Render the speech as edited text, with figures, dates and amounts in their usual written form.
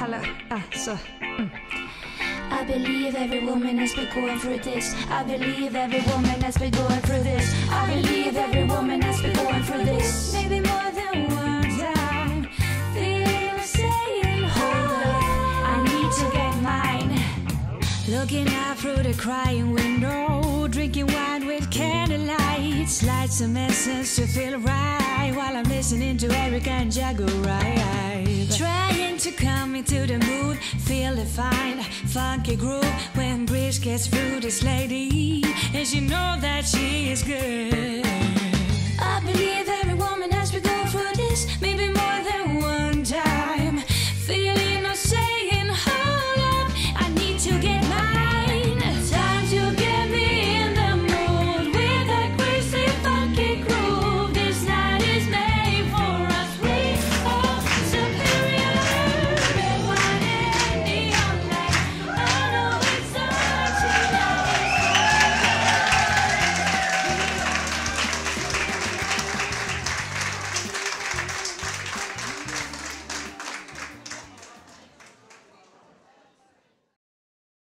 hallå. Så. I believe every woman has been going through this. I believe every woman has been going through this. I believe every woman has been going through this. Maybe more than one time. Feel saying, hold up, I need to get mine. Looking out through the crying window, drinking wine with candlelight. Light some essence to feel right while I'm listening to Erica and Jago right. Trying to come into the mood, feel the fine, funky groove when breeze gets through this lady, and she know that she is good. I believe every woman has been going through this. Maybe